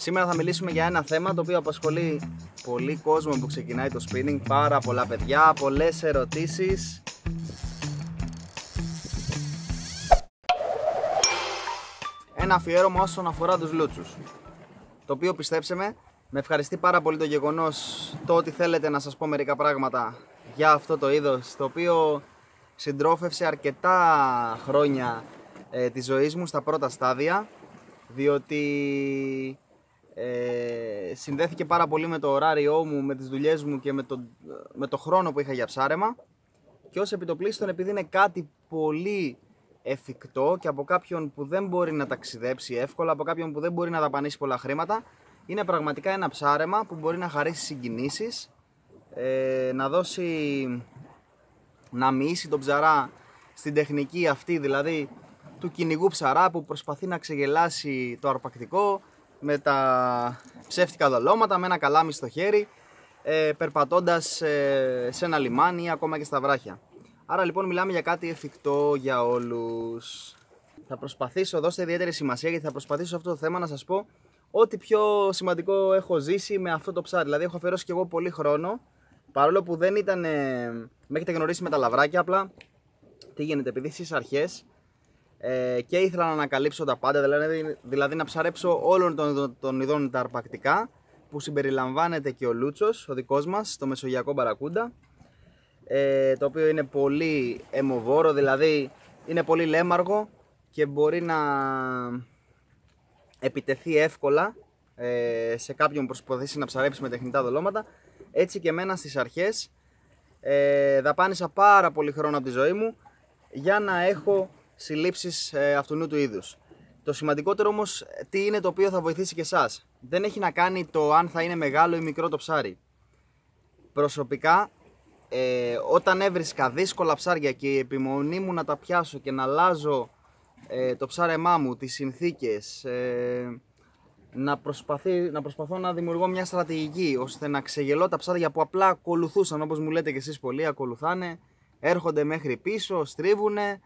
Σήμερα θα μιλήσουμε για ένα θέμα το οποίο απασχολεί πολύ κόσμο που ξεκινάει το spinning, πάρα πολλά παιδιά, πολλές ερωτήσεις. Ένα αφιέρωμα όσον αφορά τους λούτσους, το οποίο, πιστέψτε με ευχαριστεί πάρα πολύ το γεγονός το ότι θέλετε να σας πω μερικά πράγματα για αυτό το είδος, το οποίο συντρόφευσε αρκετά χρόνια της ζωής μου στα πρώτα στάδια, διότι συνδέθηκε πάρα πολύ με το ωράριό μου, με τις δουλειές μου και με το χρόνο που είχα για ψάρεμα, και ως επιτοπλίστων, επειδή είναι κάτι πολύ εφικτό και από κάποιον που δεν μπορεί να ταξιδέψει εύκολα, από κάποιον που δεν μπορεί να δαπανίσει πολλά χρήματα, είναι πραγματικά ένα ψάρεμα που μπορεί να χαρίσει συγκινήσεις, να μοιήσει τον ψαρά στην τεχνική αυτή, δηλαδή του κυνηγού ψαρά που προσπαθεί να ξεγελάσει το αρπακτικό με τα ψεύτικα δολώματα, με ένα καλάμι στο χέρι, περπατώντας σε ένα λιμάνι ή ακόμα και στα βράχια. Άρα λοιπόν μιλάμε για κάτι εφικτό για όλους. Θα προσπαθήσω, δώστε ιδιαίτερη σημασία, γιατί θα προσπαθήσω σε αυτό το θέμα να σας πω ό,τι πιο σημαντικό έχω ζήσει με αυτό το ψάρι. Δηλαδή έχω αφιερώσει και εγώ πολύ χρόνο, παρόλο που δεν ήταν, με έχετε γνωρίσει με τα λαβράκια, απλά τι γίνεται, επειδή στις αρχές και ήθελα να ανακαλύψω τα πάντα, δηλαδή να ψαρέψω όλων των ειδών τα αρπακτικά, που συμπεριλαμβάνεται και ο λούτσος, ο δικός μας, το μεσογειακό μπαρακούντα, το οποίο είναι πολύ αιμοβόρο, δηλαδή είναι πολύ λέμαργο και μπορεί να επιτεθεί εύκολα σε κάποιον που προσπαθήσει να ψαρέψει με τεχνητά δολώματα. Έτσι και εμένα στις αρχές δαπάνησα πάρα πολύ χρόνο από τη ζωή μου για να έχω συλλήψεις αυτού του είδους. Το σημαντικότερο όμως τι είναι, το οποίο θα βοηθήσει και εσάς, δεν έχει να κάνει το αν θα είναι μεγάλο ή μικρό το ψάρι. Προσωπικά όταν έβρισκα δύσκολα ψάρια και η επιμονή μου να τα πιάσω και να αλλάζω το ψάρεμά μου, τις συνθήκες, να προσπαθώ να δημιουργώ μια στρατηγική ώστε να ξεγελώ τα ψάρια που απλά ακολουθούσαν, όπως μου λέτε και εσείς πολλοί, ακολουθάνε, έρχονται μέχρι πίσω, στρίβουνε,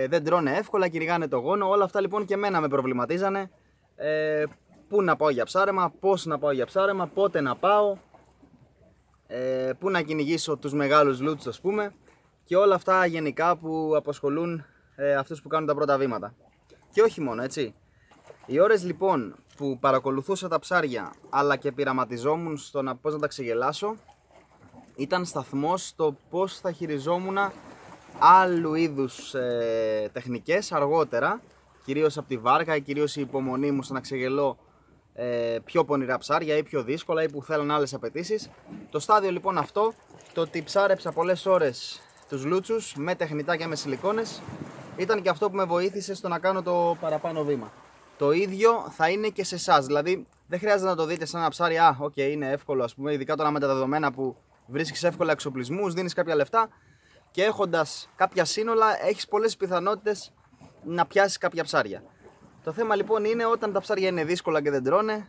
δεν τρώνε εύκολα, κυνηγάνε το γόνο. Όλα αυτά λοιπόν και εμένα με προβληματίζανε, πού να πάω για ψάρεμα, πώς να πάω για ψάρεμα, πότε να πάω, πού να κυνηγήσω τους μεγάλους λούτσους, ας πούμε, και όλα αυτά γενικά που απασχολούν αυτούς που κάνουν τα πρώτα βήματα. Και όχι μόνο, έτσι. Οι ώρες λοιπόν που παρακολουθούσα τα ψάρια αλλά και πειραματιζόμουν στο πώς να τα ξεγελάσω, ήταν σταθμός στο πώς θα χειριζόμουν άλλου είδους τεχνικές αργότερα, κυρίως από τη βάρκα ή κυρίως η υπομονή μου στο να ξεγελώ πιο πονηρά ψάρια ή πιο δύσκολα ή που θέλουν άλλες απαιτήσεις. Το στάδιο λοιπόν αυτό, το ότι ψάρεψα πολλές ώρες τους λούτσους με τεχνητά και με σιλικόνες, ήταν και αυτό που με βοήθησε στο να κάνω το παραπάνω βήμα. Το ίδιο θα είναι και σε εσάς, δηλαδή δεν χρειάζεται να το δείτε σαν ένα ψάρι, είναι εύκολο, ας πούμε, ειδικά τώρα με τα δεδομένα που βρίσκεις εύκολα εξοπλισμούς, δίνεις κάποια λεφτά και έχοντας κάποια σύνολα έχεις πολλές πιθανότητες να πιάσεις κάποια ψάρια. Το θέμα λοιπόν είναι όταν τα ψάρια είναι δύσκολα και δεν τρώνε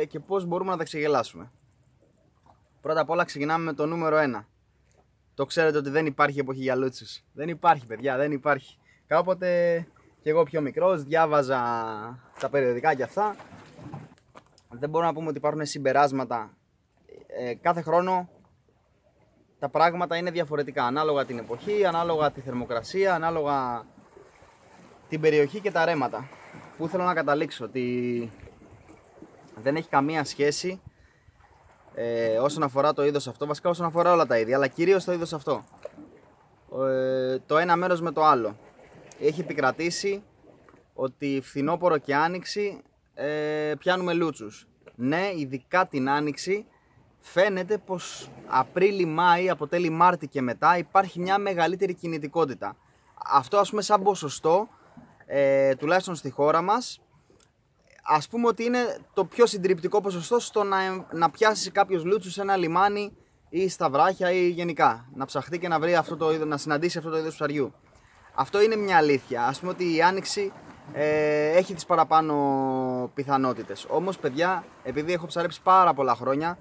και πώς μπορούμε να τα ξεγελάσουμε. Πρώτα απ' όλα ξεκινάμε με το νούμερο 1. Το ξέρετε ότι δεν υπάρχει εποχή για λούτσους. Δεν υπάρχει, παιδιά, δεν υπάρχει. Κάποτε και εγώ πιο μικρός διάβαζα τα περιοδικά και αυτά. Δεν μπορούμε να πούμε ότι υπάρχουν συμπεράσματα. Κάθε χρόνο τα πράγματα είναι διαφορετικά. Ανάλογα την εποχή, ανάλογα τη θερμοκρασία, ανάλογα την περιοχή και τα ρέματα. Πού θέλω να καταλήξω, ότι δεν έχει καμία σχέση όσον αφορά το είδος αυτό, βασικά όσον αφορά όλα τα είδη, αλλά κυρίως το είδος αυτό, το ένα μέρος με το άλλο. Έχει επικρατήσει ότι φθινόπωρο και άνοιξη πιάνουμε λούτσους. Ναι, ειδικά την άνοιξη φαίνεται πως Απρίλη-Μάη, από τέλη Μάρτη και μετά υπάρχει μια μεγαλύτερη κινητικότητα. Αυτό, ας πούμε, σαν ποσοστό, τουλάχιστον στη χώρα μας, ας πούμε ότι είναι το πιο συντριπτικό ποσοστό στο να πιάσει κάποιος λούτσους σε ένα λιμάνι ή στα βράχια ή γενικά να ψαχτεί και να βρει αυτό το είδος, να συναντήσει αυτό το είδος ψαριού. Αυτό είναι μια αλήθεια. Ας πούμε ότι η άνοιξη έχει τις παραπάνω πιθανότητες. Όμως, παιδιά, επειδή έχω ψαρέψει πάρα πολλά χρόνια,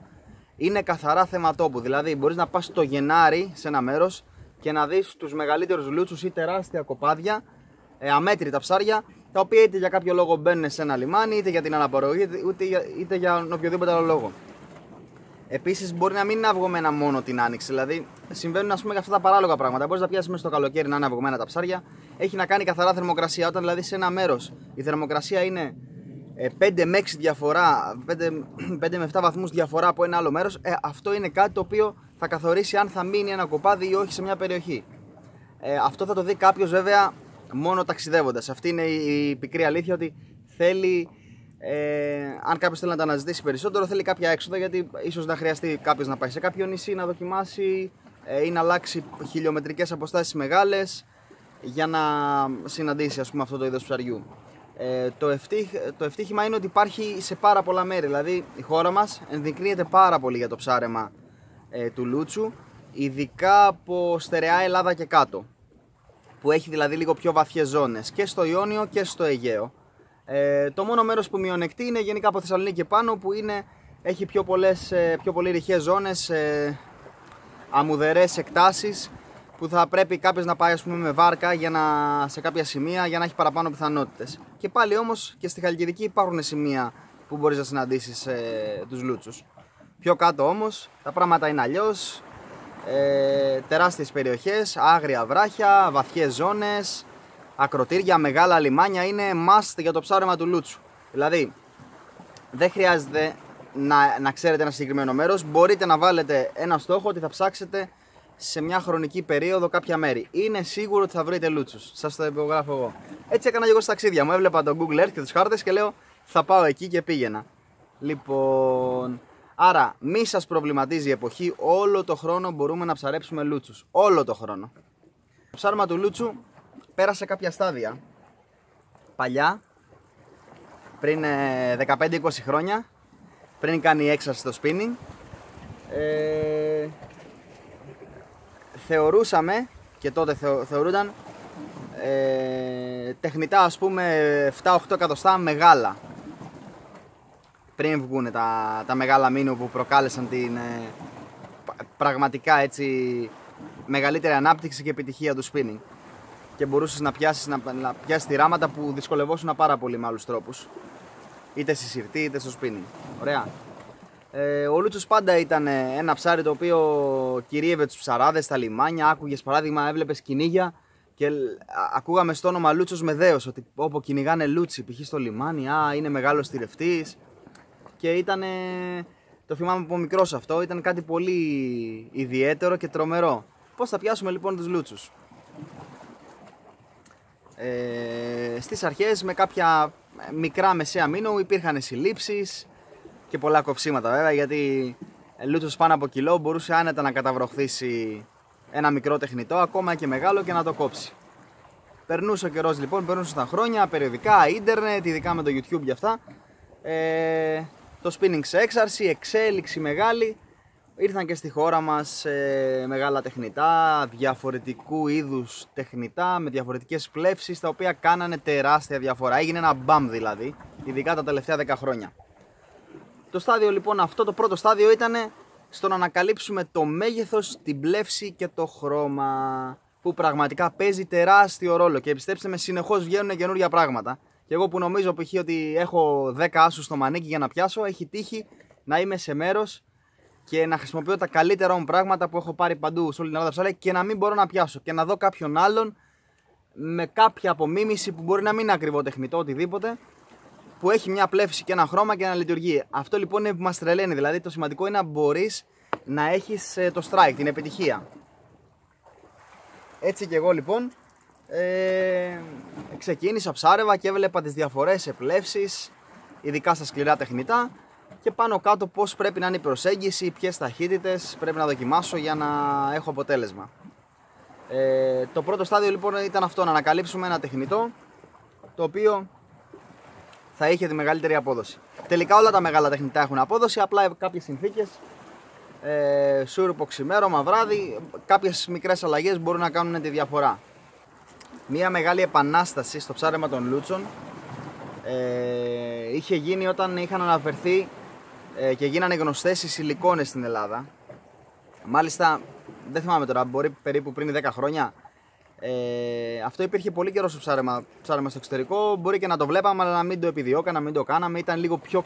είναι καθαρά θέμα τόπου. Δηλαδή μπορείς να πας το Γενάρη σε ένα μέρος και να δεις τους μεγαλύτερους λούτσους ή τεράστια κοπάδια, αμέτρητα ψάρια, τα οποία είτε για κάποιο λόγο μπαίνουν σε ένα λιμάνι, είτε για την αναπαραγωγή, είτε για οποιοδήποτε άλλο λόγο. Επίσης, μπορεί να μην είναι αυγωμένα μόνο την άνοιξη, δηλαδή συμβαίνουν ας πούμε αυτά τα παράλογα πράγματα. Μπορείς να πιάσεις μέσα στο καλοκαίρι να είναι αυγωμένα τα ψάρια, έχει να κάνει καθαρά θερμοκρασία. Όταν δηλαδή σε ένα μέρος η θερμοκρασία είναι 5 με 6 διαφορά, 5 με 7 βαθμούς διαφορά από ένα άλλο μέρος, αυτό είναι κάτι το οποίο θα καθορίσει αν θα μείνει ένα κοπάδι ή όχι σε μια περιοχή. Αυτό θα το δει κάποιος βέβαια μόνο ταξιδεύοντας. Αυτή είναι η πικρή αλήθεια, ότι θέλει, αν κάποιος θέλει να τα αναζητήσει περισσότερο, θέλει κάποια έξοδα, γιατί ίσως να χρειαστεί κάποιος να πάει σε κάποιο νησί να δοκιμάσει ή να αλλάξει χιλιομετρικές αποστάσεις μεγάλες για να συναντήσει ας πούμε αυτό το είδος ψαριού. Το ευτύχημα είναι ότι υπάρχει σε πάρα πολλά μέρη, δηλαδή η χώρα μας ενδεικνύεται πάρα πολύ για το ψάρεμα του λούτσου, ειδικά από στερεά Ελλάδα και κάτω, που έχει δηλαδή λίγο πιο βαθιές ζώνες και στο Ιόνιο και στο Αιγαίο. Το μόνο μέρος που μειονεκτεί είναι γενικά από Θεσσαλονίκη και πάνω, που έχει πιο πολύ ρηχές ζώνες, αμμουδερές εκτάσεις, που θα πρέπει κάποιος να πάει ας πούμε με βάρκα σε κάποια σημεία για να έχει παραπάνω πιθανότητες. Και πάλι όμως και στη Χαλκιδική υπάρχουν σημεία που μπορείς να συναντήσεις τους λούτσους. Πιο κάτω όμως τα πράγματα είναι αλλιώς, τεράστιες περιοχές, άγρια βράχια, βαθιές ζώνες, ακροτήρια, μεγάλα λιμάνια είναι must για το ψάρεμα του λούτσου. Δηλαδή δεν χρειάζεται να ξέρετε ένα συγκεκριμένο μέρος, μπορείτε να βάλετε ένα στόχο ότι θα ψάξετε σε μια χρονική περίοδο κάποια μέρη. Είναι σίγουρο ότι θα βρείτε λούτσους. Σας το υπογράφω εγώ. Έτσι έκανα και εγώ στα ταξίδια μου. Έβλεπα το Google Earth και τους χάρτες και λέω θα πάω εκεί και πήγαινα. Λοιπόν, άρα μη σας προβληματίζει η εποχή. Όλο το χρόνο μπορούμε να ψαρέψουμε λούτσους. Όλο το χρόνο. Το ψάρεμα του λούτσου πέρασε κάποια στάδια. Παλιά, πριν 15-20 χρόνια, πριν κάνει έξαρση στο spinning, θεωρούσαμε, και τότε θεωρούνταν τεχνητά ας πούμε 7-8 εκατοστά μεγάλα, πριν βγουν τα μεγάλα μήνου που προκάλεσαν την πραγματικά έτσι μεγαλύτερη ανάπτυξη και επιτυχία του spinning, και μπορούσες να πιάσεις τυράματα που δυσκολευόσουν πάρα πολύ με άλλους τρόπους, είτε στη συρτή είτε στο spinning. Ωραία. Ο λούτσος πάντα ήταν ένα ψάρι το οποίο κυρίευε τους ψαράδες στα λιμάνια. Άκουγες παράδειγμα, έβλεπες κυνήγια και ακούγαμε στο όνομα λούτσος με δέος, ότι όπου κυνηγάνε λούτσι π.χ. στο λιμάνι, είναι μεγάλος τυρευτής. Και ήταν, το θυμάμαι από μικρός αυτό, ήταν κάτι πολύ ιδιαίτερο και τρομερό. Πώς θα πιάσουμε λοιπόν τους λούτσους? Στις αρχές με κάποια μικρά μεσαία μήνου υπήρχαν συλλήψεις και πολλά κοψίματα βέβαια, γιατί λούτσος πάνω από κιλό μπορούσε άνετα να καταβροχθήσει ένα μικρό τεχνητό, ακόμα και μεγάλο, και να το κόψει. Περνούσε ο καιρός λοιπόν, περνούσαν τα χρόνια, περιοδικά, ίντερνετ, ειδικά με το YouTube για αυτά, το spinning σε έξαρση, εξέλιξη μεγάλη. Ήρθαν και στη χώρα μας μεγάλα τεχνητά, διαφορετικού είδους τεχνητά, με διαφορετικές πλεύσεις, τα οποία κάνανε τεράστια διαφορά. Έγινε ένα μπαμ δηλαδή, ειδικά τα τελευταία 10 χρόνια. Το στάδιο λοιπόν αυτό, το πρώτο στάδιο ήταν στο να ανακαλύψουμε το μέγεθος, την πλεύση και το χρώμα, που πραγματικά παίζει τεράστιο ρόλο, και πιστέψτε με, συνεχώς βγαίνουν καινούργια πράγματα. Και εγώ που νομίζω π.χ. ότι έχω 10 άσους στο μανίκι για να πιάσω, έχει τύχει να είμαι σε μέρος και να χρησιμοποιώ τα καλύτερα μου πράγματα που έχω πάρει παντού σε όλη την Ελλάδα και να μην μπορώ να πιάσω, και να δω κάποιον άλλον με κάποια απομίμηση που μπορεί να μην είναι ακριβό τεχνητό, οτιδήποτε, που έχει μια πλεύση και ένα χρώμα και να λειτουργεί. Αυτό λοιπόν είναι που μας τρελαίνει. Δηλαδή το σημαντικό είναι να μπορείς να έχεις το strike, την επιτυχία. Έτσι και εγώ λοιπόν ξεκίνησα, ψάρευα και έβλεπα τις διαφορές σε πλεύσεις, ειδικά στα σκληρά τεχνητά, και πάνω κάτω πώς πρέπει να είναι η προσέγγιση, ποιες ταχύτητες πρέπει να δοκιμάσω για να έχω αποτέλεσμα. Το πρώτο στάδιο λοιπόν ήταν αυτό, να ανακαλύψουμε ένα τεχνητό το οποίο θα είχε τη μεγαλύτερη απόδοση. Τελικά όλα τα μεγάλα τεχνητά έχουν απόδοση, απλά κάποιες συνθήκες, σούρουπο, ξημέρωμα, βράδυ, κάποιες μικρές αλλαγές μπορούν να κάνουν τη διαφορά. Μία μεγάλη επανάσταση στο ψάρεμα των λούτσων είχε γίνει όταν είχαν αναφερθεί και γίνανε γνωστές οι σιλικόνες στην Ελλάδα. Μάλιστα, δεν θυμάμαι τώρα, μπορεί περίπου πριν 10 χρόνια, Αυτό υπήρχε πολύ καιρό στο ψάρεμα στο εξωτερικό. Μπορεί και να το βλέπαμε, αλλά να μην το επιδιώκαμε, να μην το κάναμε. Ήταν λίγο πιο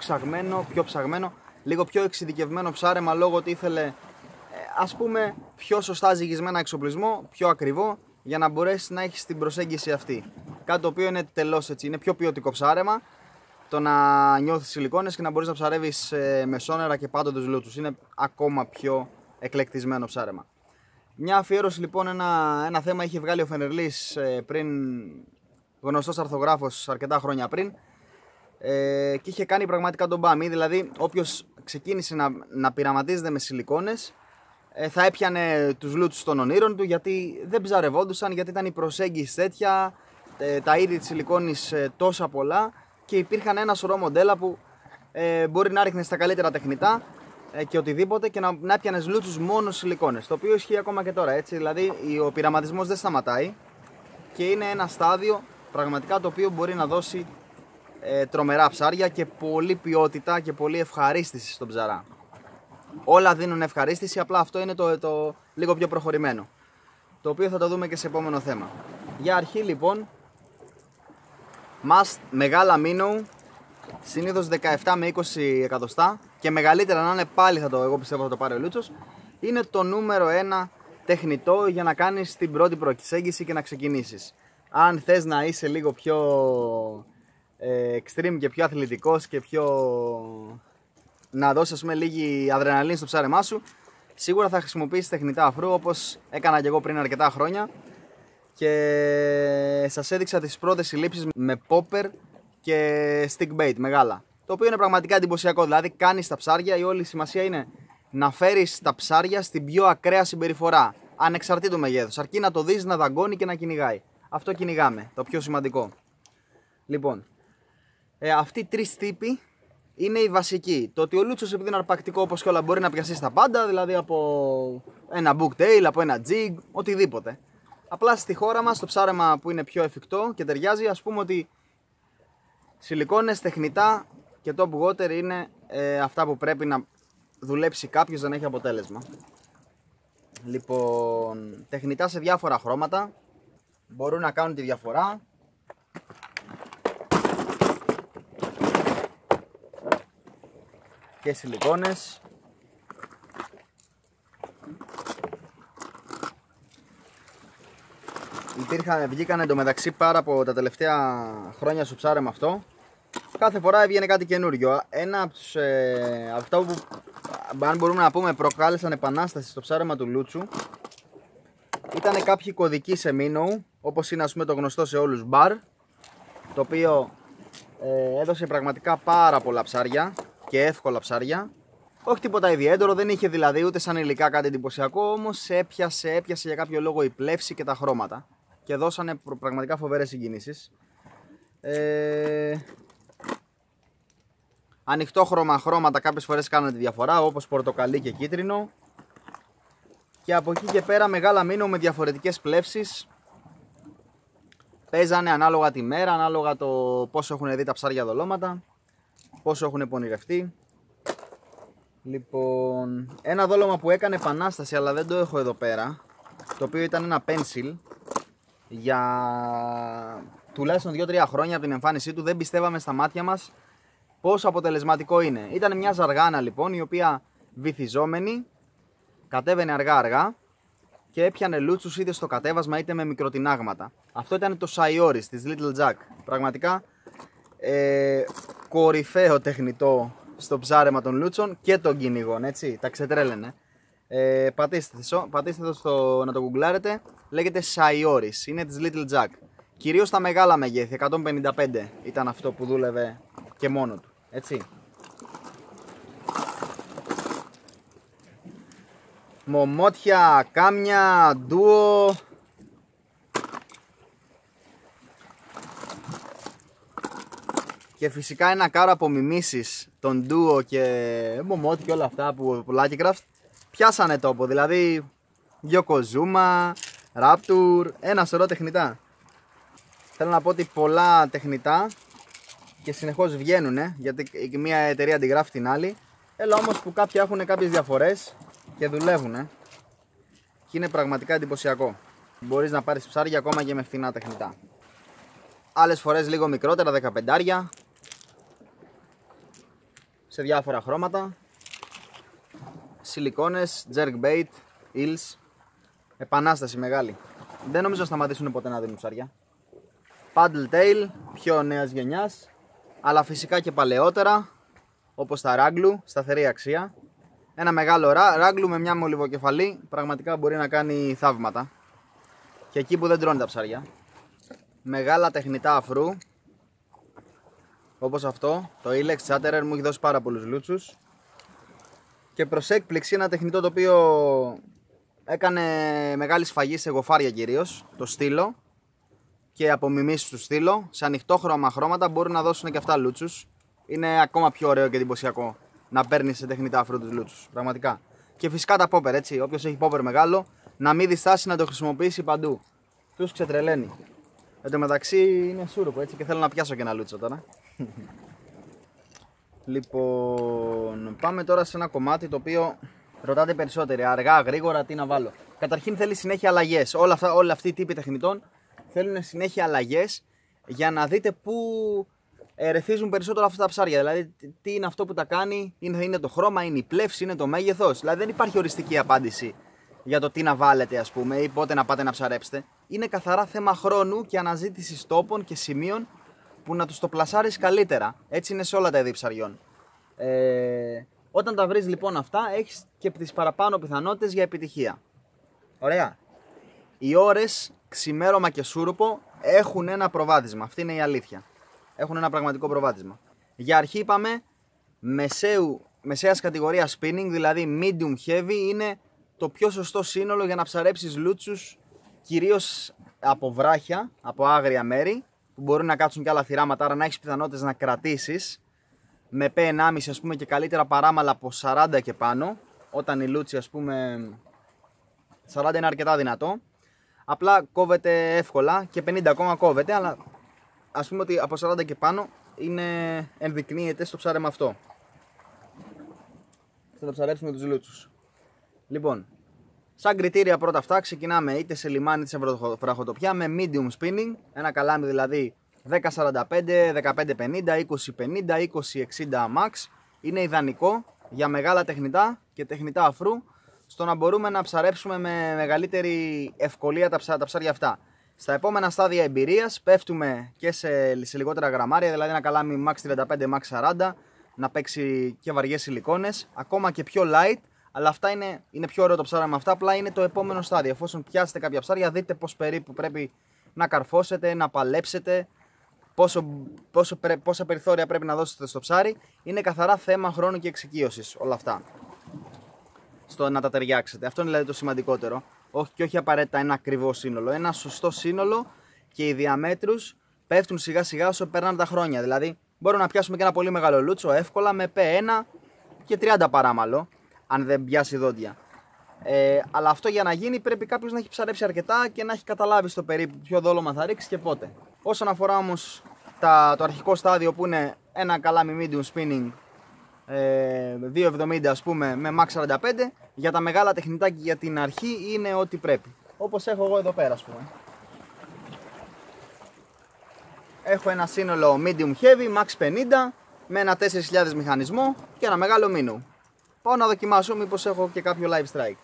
ψαγμένο, λίγο πιο εξειδικευμένο ψάρεμα, λόγω ότι ήθελε, ας πούμε, πιο σωστά ζυγισμένο εξοπλισμό, πιο ακριβό, για να μπορέσει να έχει την προσέγγιση αυτή. Κάτι το οποίο είναι τελώς έτσι, είναι πιο ποιοτικό ψάρεμα. Το να νιώθεις σιλικόνες και να μπορείς να ψαρεύεις μεσόνερα και πάντοτε τους λούτσους. Είναι ακόμα πιο εκλεκτισμένο ψάρεμα. Μια αφιέρωση λοιπόν, ένα θέμα είχε βγάλει ο Φενερλής πριν, γνωστός αρθογράφος αρκετά χρόνια πριν, και είχε κάνει πραγματικά τον μπάμι. Δηλαδή όποιος ξεκίνησε να πειραματίζεται με σιλικόνες θα έπιανε τους λούτσους των ονείρων του, γιατί δεν ψαρευόντουσαν, γιατί ήταν η προσέγγιση τέτοια, τα είδη της σιλικόνης τόσα πολλά, και υπήρχαν ένα σωρό μοντέλα που μπορεί να ρίχνεις τα καλύτερα τεχνητά και οτιδήποτε και να έπιανες λούτσους μόνο σιλικόνες, το οποίο ισχύει ακόμα και τώρα, έτσι. Δηλαδή ο πειραματισμός δεν σταματάει και είναι ένα στάδιο πραγματικά το οποίο μπορεί να δώσει τρομερά ψάρια και πολλή ποιότητα και πολλή ευχαρίστηση στον ψαρά. Όλα δίνουν ευχαρίστηση, απλά αυτό είναι το λίγο πιο προχωρημένο, το οποίο θα το δούμε και σε επόμενο θέμα. Για αρχή λοιπόν, must μεγάλα minnow, συνήθως 17 με 20 εκατοστά, και μεγαλύτερα να είναι πάλι εγώ πιστεύω θα το πάρει ο λούτσος. Είναι το νούμερο 1 τεχνητό για να κάνεις την πρώτη προσέγγιση και να ξεκινήσεις. Αν θες να είσαι λίγο πιο extreme και πιο αθλητικός και να δώσεις, ας πούμε, λίγη αδρεναλίνη στο ψάρεμά σου, σίγουρα θα χρησιμοποιήσεις τεχνητά αφρού, όπως έκανα και εγώ πριν αρκετά χρόνια, και σας έδειξα τις πρώτες συλλήψεις με popper και stick bait μεγάλα, το οποίο είναι πραγματικά εντυπωσιακό. Δηλαδή κάνεις τα ψάρια, η όλη σημασία είναι να φέρεις τα ψάρια στην πιο ακραία συμπεριφορά, ανεξαρτήτου μεγέθους, αρκεί να το δεις να δαγκώνει και να κυνηγάει. Αυτό κυνηγάμε, το πιο σημαντικό. Λοιπόν, αυτοί οι τρεις τύποι είναι οι βασικοί. Το ότι ο λούτσος, επειδή είναι αρπακτικό όπως και όλα, μπορεί να πιαστεί στα πάντα, δηλαδή από ένα booktail, από ένα jig, οτιδήποτε. Απλά στη χώρα μας, το ψάρεμα που είναι πιο εφικτό και ταιριάζει, ας πούμε ότι σιλικόνες, τεχνητά και top water είναι αυτά που πρέπει να δουλέψει κάποιος για να έχει αποτέλεσμα. Λοιπόν, τεχνητά σε διάφορα χρώματα μπορούν να κάνουν τη διαφορά. Και σιλικόνες. Βγήκαν εντωμεταξύ πάρα από τα τελευταία χρόνια στο ψάρεμα αυτό. Κάθε φορά έβγαινε κάτι καινούριο. Ένα από αυτά που, αν μπορούμε να πούμε, προκάλεσαν επανάσταση στο ψάρεμα του λούτσου ήταν κάποιοι κωδικοί σε minnow, όπως είναι, ας πούμε, το γνωστό σε όλους bar, το οποίο έδωσε πραγματικά πάρα πολλά ψάρια και εύκολα ψάρια. Όχι τίποτα ιδιαίτερο, δεν είχε δηλαδή ούτε σαν υλικά κάτι εντυπωσιακό, όμως έπιασε για κάποιο λόγο η πλεύση και τα χρώματα και δώσανε πραγματικά φοβερές συγκινήσεις. Ανοιχτό χρώματα κάποιες φορές κάνουν τη διαφορά, όπως πορτοκαλί και κίτρινο. Και από εκεί και πέρα μεγάλα minnow με διαφορετικές πλεύσεις. Παίζανε ανάλογα τη μέρα, ανάλογα το πόσο έχουν δει τα ψάρια δολώματα, πόσο έχουν πονηρευτεί. Λοιπόν, ένα δόλωμα που έκανε επανάσταση, αλλά δεν το έχω εδώ πέρα, το οποίο ήταν ένα pencil, για τουλάχιστον 2-3 χρόνια από την εμφάνισή του δεν πιστεύαμε στα μάτια μας πόσο αποτελεσματικό είναι. Ήταν μια ζαργάνα λοιπόν, η οποία βυθιζόμενη κατέβαινε αργά και έπιανε λούτσους είτε στο κατέβασμα είτε με μικροτινάγματα. Αυτό ήταν το Saiori της Little Jack. Πραγματικά κορυφαίο τεχνητό στο ψάρεμα των λούτσων και των κυνηγών, έτσι, τα ξετρέλαινε. Πατήστε το να το γκουγκλάρετε, λέγεται Saiori, είναι της Little Jack. Κυρίως τα μεγάλα μεγέθη, 155 ήταν αυτό που δούλευε και μόνο του, έτσι. Μομότια, κάμια, ντουο. Και φυσικά ένα κάρο από μιμήσεις των ντουο και μομότ και όλα αυτά που Lucky Craft πιάσανε τόπο. Δηλαδή Yokozuna, Raptor, ένα σωρό τεχνητά. Θέλω να πω ότι πολλά τεχνητά και συνεχώς βγαίνουν, γιατί μια εταιρεία αντιγράφει την άλλη. Έλα όμως που κάποια έχουν κάποιες διαφορές και δουλεύουν και είναι πραγματικά εντυπωσιακό. μπορείς να πάρεις ψάρια ακόμα και με φθηνά τεχνητά. Άλλες φορές λίγο μικρότερα, 15, σε διάφορα χρώματα. Σιλικόνες, jerkbait, eels. Επανάσταση μεγάλη. Δεν νομίζω να σταματήσουν ποτέ να δίνουν ψάρια. Paddle tail, πιο νέας γενιάς, αλλά φυσικά και παλαιότερα, όπως τα ράγκλου, σταθερή αξία. Ένα μεγάλο ράγκλου με μια μολυβοκεφαλή πραγματικά μπορεί να κάνει θαύματα. Και εκεί που δεν τρώνε τα ψάρια. Μεγάλα τεχνητά αφρού, όπως αυτό, το Ilex Chatterer μου έχει δώσει πάρα πολλούς λούτσους. Και προς έκπληξη ένα τεχνητό το οποίο έκανε μεγάλη σφαγή σε γοφάρια κυρίως, το στήλο και απομιμήσεις του στήλο, σε ανοιχτόχρωμα χρώματα μπορούν να δώσουν και αυτά λούτσους. Είναι ακόμα πιο ωραίο και εντυπωσιακό να παίρνεις σε τεχνητά αφρού τους λούτσους, πραγματικά. Και φυσικά τα popper, έτσι, όποιος έχει popper μεγάλο, να μην διστάσει να το χρησιμοποιήσει παντού. Τους ξετρελαίνει. Εν τω μεταξύ είναι σούρουπο, έτσι, και θέλω να πιάσω και ένα λούτσο τώρα. Λοιπόν, πάμε τώρα σε ένα κομμάτι το οποίο ρωτάτε περισσότεροι, αργά, γρήγορα, τι να βάλω. Καταρχήν θέλει συνέχεια αλλαγές. Όλοι αυτοί οι τύποι τεχνητών θέλουν συνέχεια αλλαγές για να δείτε πού ερεθίζουν περισσότερο αυτά τα ψάρια. Δηλαδή, τι είναι αυτό που τα κάνει, είναι το χρώμα, είναι η πλεύση, είναι το μέγεθος. Δηλαδή, δεν υπάρχει οριστική απάντηση για το τι να βάλετε, ας πούμε, ή πότε να πάτε να ψαρέψετε. Είναι καθαρά θέμα χρόνου και αναζήτησης τόπων και σημείων που να τους το πλασάρεις καλύτερα. Έτσι είναι σε όλα τα είδη ψαριών. Όταν τα βρεις λοιπόν αυτά, έχεις και τις παραπάνω πιθανότητες για επιτυχία. Ωραία. Οι ώρες, ξημέρωμα και σούρουπο έχουν ένα προβάδισμα. Αυτή είναι η αλήθεια. Έχουν ένα πραγματικό προβάδισμα. Για αρχή είπαμε μεσαίας κατηγορίας spinning, δηλαδή medium heavy, είναι το πιο σωστό σύνολο για να ψαρέψεις λούτσους, κυρίως από βράχια, από άγρια μέρη, που μπορούν να κάτσουν και άλλα θυράματα, άρα να έχεις πιθανότητες να κρατήσεις με P1,5 ας πούμε και καλύτερα παράμαλα από 40 και πάνω, όταν η λούτσι ας πούμε 40 είναι αρκετά δυνατό, απλά κόβεται εύκολα και 50 ακόμα κόβεται, αλλά ας πούμε ότι από 40 και πάνω ενδεικνύεται στο ψάρεμα αυτό. Θα το ψαρέψουμε τους λούτσους. Λοιπόν, σαν κριτήρια πρώτα αυτά ξεκινάμε είτε σε λιμάνι είτε σε βραχοτοπιά με medium spinning, ένα καλάμι δηλαδή 10-45, 15-50, 20-50, 20-60 max. Είναι ιδανικό για μεγάλα τεχνητά και τεχνητά αφρού, στο να μπορούμε να ψαρέψουμε με μεγαλύτερη ευκολία τα ψάρια αυτά. Στα επόμενα στάδια εμπειρίας πέφτουμε και σε λιγότερα γραμμάρια, δηλαδή ένα καλάμι max 35, max 40, να παίξει και βαριές σιλικόνες, ακόμα και πιο light. Αλλά αυτά είναι πιο ωραίο το ψάρεμα αυτά, απλά είναι το επόμενο στάδιο. Εφόσον πιάσετε κάποια ψάρια, δείτε πώς περίπου πρέπει να καρφώσετε, να παλέψετε, πόσα περιθώρια πρέπει να δώσετε στο ψάρι. Είναι καθαρά θέμα χρόνου και εξοικείωσης όλα αυτά. Στο να τα ταιριάξετε. Αυτό είναι δηλαδή το σημαντικότερο. Και όχι απαραίτητα ένα ακριβό σύνολο. Ένα σωστό σύνολο και οι διαμέτρους πέφτουν σιγά σιγά όσο περνάνε τα χρόνια. Δηλαδή, μπορούμε να πιάσουμε και ένα πολύ μεγάλο λούτσο εύκολα με P1 και 30 παράμαλο, αν δεν πιάσει δόντια. Αλλά αυτό για να γίνει πρέπει κάποιος να έχει ψαρέψει αρκετά και να έχει καταλάβει στο περίπου ποιο δόλωμα θα ρίξει και πότε. Όσον αφορά όμως το αρχικό στάδιο που είναι ένα καλάμι medium spinning 2,70 ας πούμε με max 45, για τα μεγάλα τεχνητά και για την αρχή είναι ό,τι πρέπει. Όπως έχω εγώ εδώ πέρα ας πούμε. Έχω ένα σύνολο medium heavy max 50 με ένα 4.000 μηχανισμό και ένα μεγάλο minnow. Πάω να δοκιμάσω μήπως έχω και κάποιο live strike.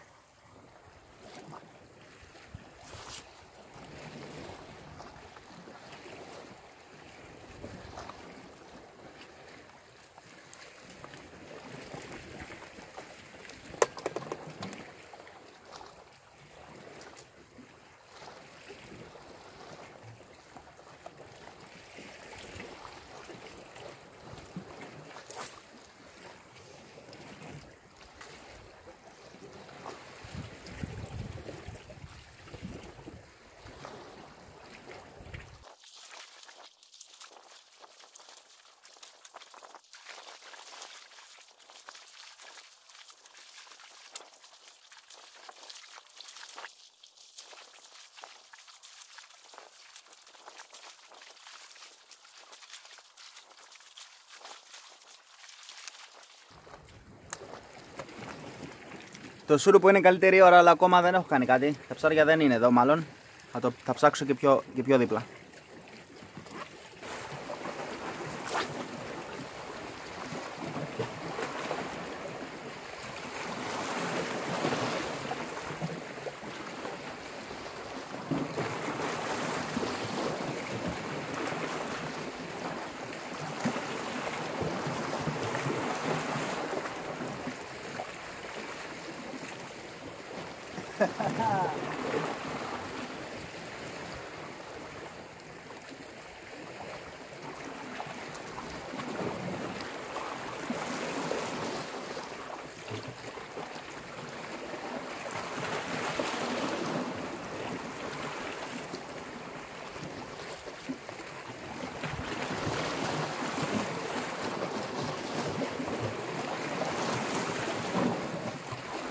Το σούρουπο είναι καλύτερη ώρα, αλλά ακόμα δεν έχω κάνει κάτι. Τα ψάρια δεν είναι εδώ, μάλλον. Θα ψάξω και πιο δίπλα.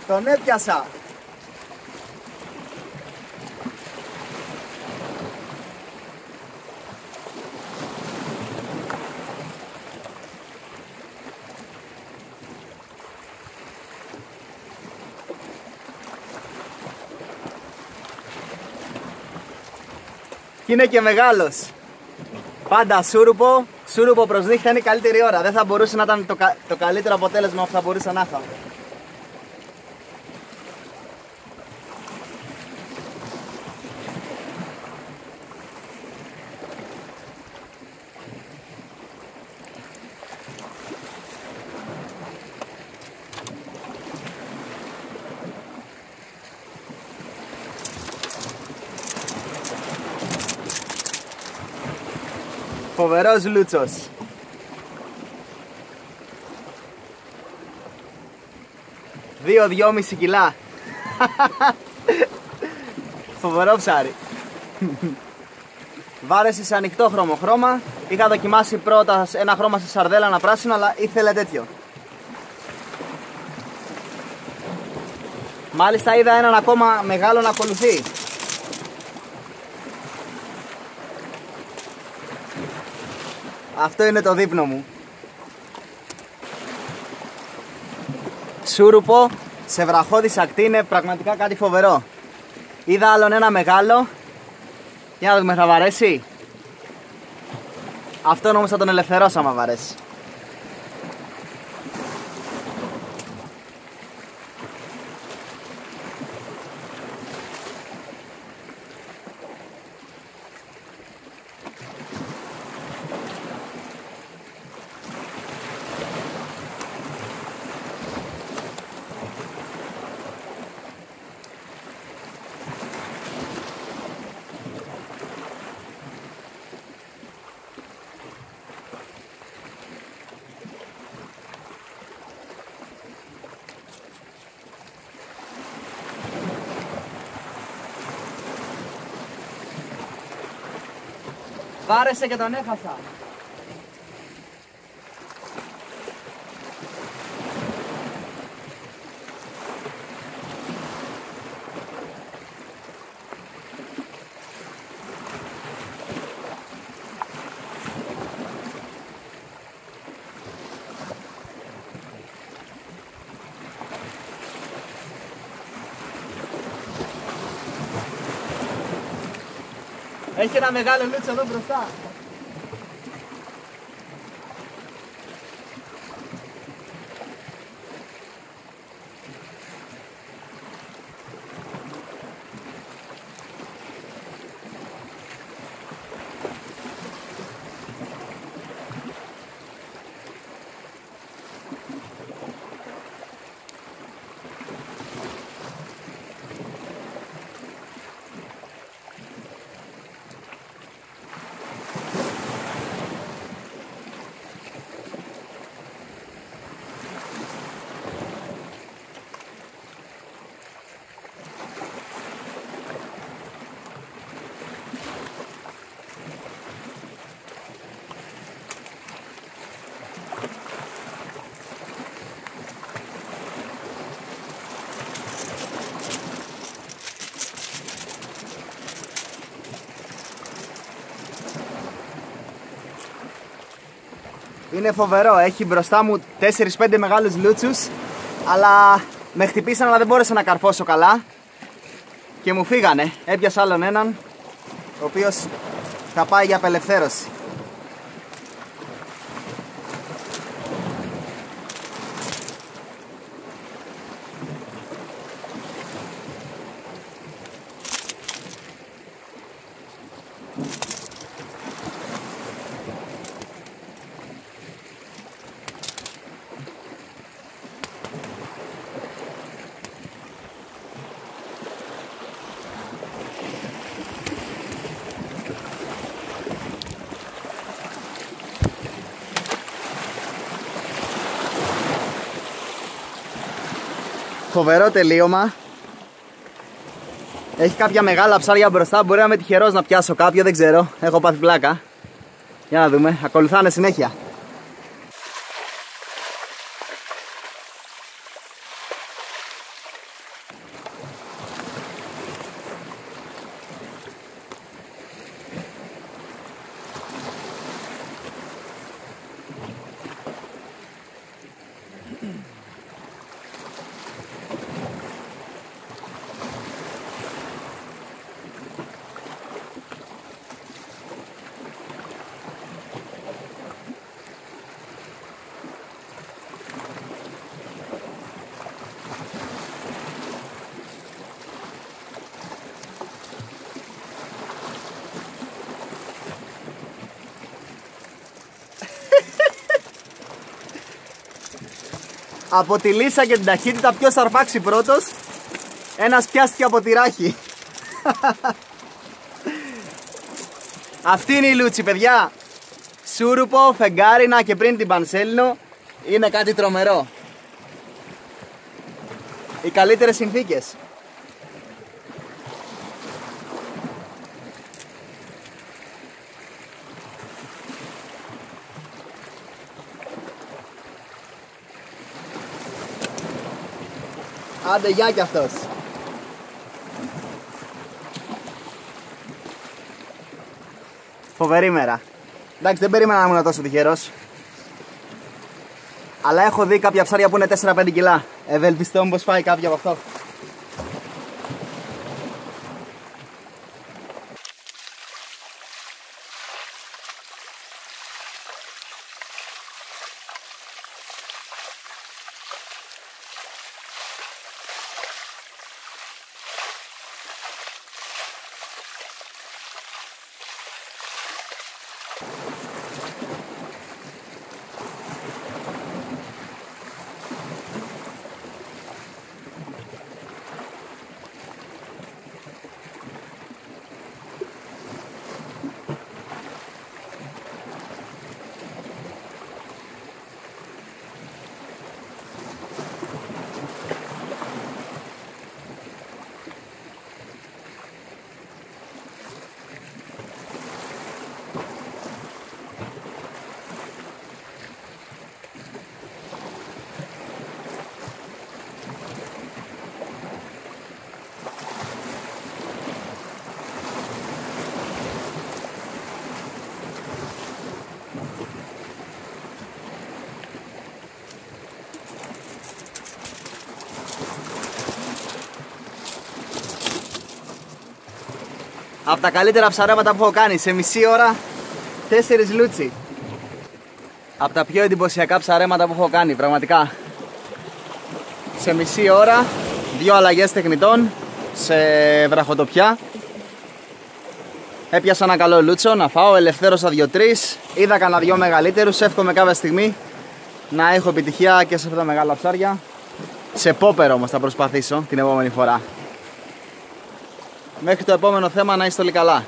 Τον έπιασα! Είναι και μεγάλος. Πάντα σούρουπο προς νύχτα είναι η καλύτερη ώρα. Δεν θα μπορούσε να ήταν το καλύτερο αποτέλεσμα που θα μπορούσα να είχα. Φοβερός λούτσος. Δυόμιση κιλά. Φοβερό ψάρι. Βάρεσε σε ανοιχτό χρώμα. Είχα δοκιμάσει πρώτα ένα χρώμα σε σαρδέλα, ένα πράσινο, αλλά ήθελε τέτοιο. Μάλιστα είδα έναν ακόμα μεγάλο να ακολουθεί. Αυτό είναι το δείπνο μου. Σούρουπο σε βραχώδη ακτή, είναι πραγματικά κάτι φοβερό. Είδα άλλον ένα μεγάλο. Για να δούμε, θα βαρέσει. Αυτόν όμως θα τον ελευθερώσω άμα βαρέσει. Βάρεσε και τον έχασα. Έχει ένα μεγάλο λούτσο εδώ μπροστά. Είναι φοβερό, έχει μπροστά μου 4-5 μεγάλους λούτσους, αλλά με χτυπήσαν, αλλά δεν μπόρεσα να καρφώσω καλά και μου φύγανε. Έπιασα άλλον έναν ο οποίος θα πάει για απελευθέρωση. Φοβερό τελείωμα. Έχει κάποια μεγάλα ψάρια μπροστά. Μπορεί να είμαι τυχερός να πιάσω κάποιο, δεν ξέρω. Έχω πάθει πλάκα. Για να δούμε. Ακολουθάνε συνέχεια. Από τη λύσα και την ταχύτητα ποιος θα αρπάξει πρώτος? Ένας πιάστηκε από τη ράχη. Αυτή είναι η λούτσι, παιδιά. Σούρουπο, φεγγάρινα και πριν την πανσέλινο. Είναι κάτι τρομερό. Οι καλύτερες συνθήκες. Άντε, γεια κι αυτός. Φοβερή μέρα. Εντάξει, δεν περίμενα να ήμουν τόσο τυχερός. Αλλά έχω δει κάποια ψάρια που είναι 4-5 κιλά. Ευελπιστώ πως φάει κάποιο από αυτό. Από τα καλύτερα ψαρέματα που έχω κάνει, σε μισή ώρα 4 λούτσι. Από τα πιο εντυπωσιακά ψαρέματα που έχω κάνει, πραγματικά. Σε μισή ώρα 2 αλλαγές τεχνητών σε βραχοτοπιά. Έπιασα ένα καλό λούτσο να φάω, ελευθέρωσα 2-3. Είδα κανένα 2 μεγαλύτερους, εύχομαι κάποια στιγμή να έχω επιτυχία και σε αυτά τα μεγάλα ψάρια. Σε πόπερ όμως θα προσπαθήσω την επόμενη φορά. Μέχρι το επόμενο θέμα να είστε όλοι καλά.